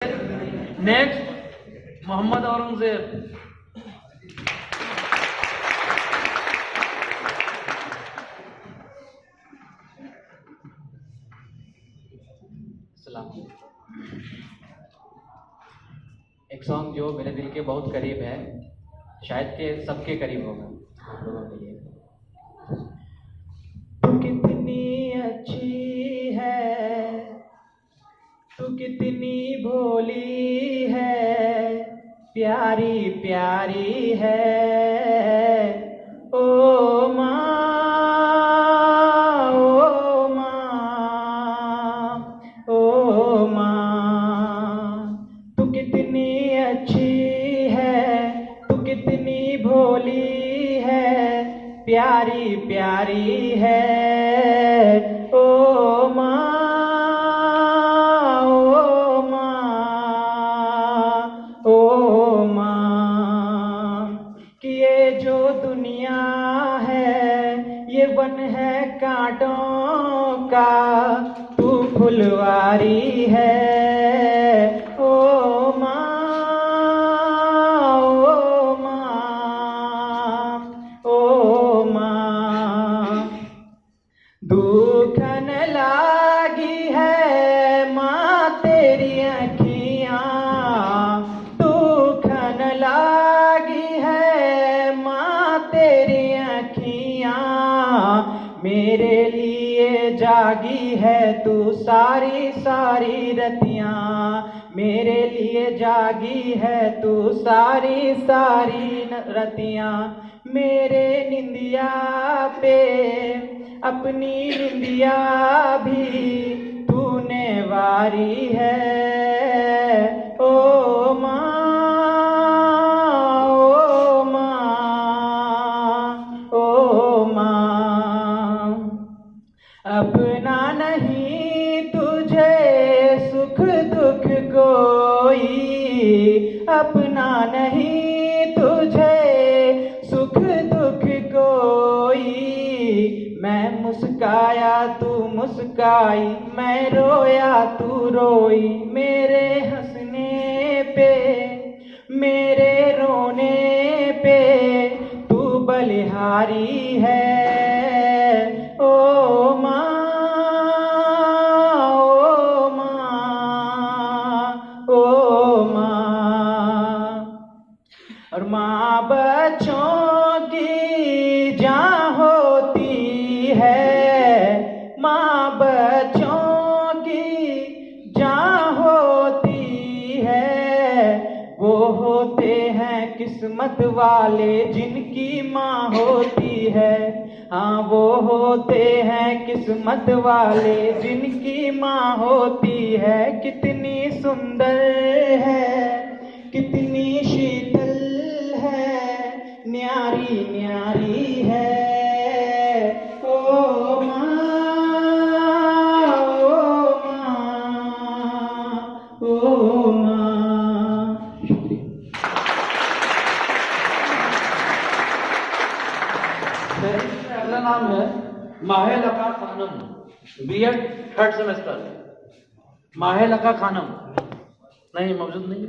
Next Mohammad Aurangzeb. एक song जो मेरे दिल के बहुत करीब है, शायद के सबके करीब होगा आप लोगों के लिए। तू कितनी अच्छी है, तू कितनी भोली है, प्यारी प्यारी है ओ माँ, ओ माँ, ओ माँ। तू कितनी अच्छी है, तू कितनी भोली है, प्यारी प्यारी है ओ माँ, ओ माँ, ओ माँ। कि ये जो दुनिया है ये वन है कांटों का, तू फुलवारी है ओ माँ, ओ माँ, ओ माँ। दुखन लागी है माँ तेरी अखियाँ, दुखन लागी है माँ तेरी अखियाँ। मेरे लिए जागी है तू सारी सारी रतियाँ, मेरे लिए जागी है तू सारी सारी रतियाँ। मेरे निंदिया पे अपनी निंदिया भी तूने वारी है ओ माँ, ओ माँ, ओ माँ। अपना नहीं तुझे सुख दुख कोई, अपना नहीं तुझे सुख दुख कोई। मैं मुस्काया तू मुस्काई, मैं रोया तू रोई, मेरे हंसने पे मेरे रोने पे तू बलिहारी है ओ माँ, ओ माँ, ओ माँ। और माँ बच्चों की जान होती है, माँ बच्चों की जान होती है। वो होते हैं किस्मत वाले जिनकी माँ होती है, हाँ वो होते हैं किस्मत वाले जिनकी माँ होती है। कितनी सुंदर है, कितनी शीतल है, न्यारी न्यारी है ओ माँ, ओ माँ, ओ माँ। अगला नाम है माहे लका खानम, बीएड थर्ड सेमेस्टर। माहे लका खानम नहीं मौजूद नहीं।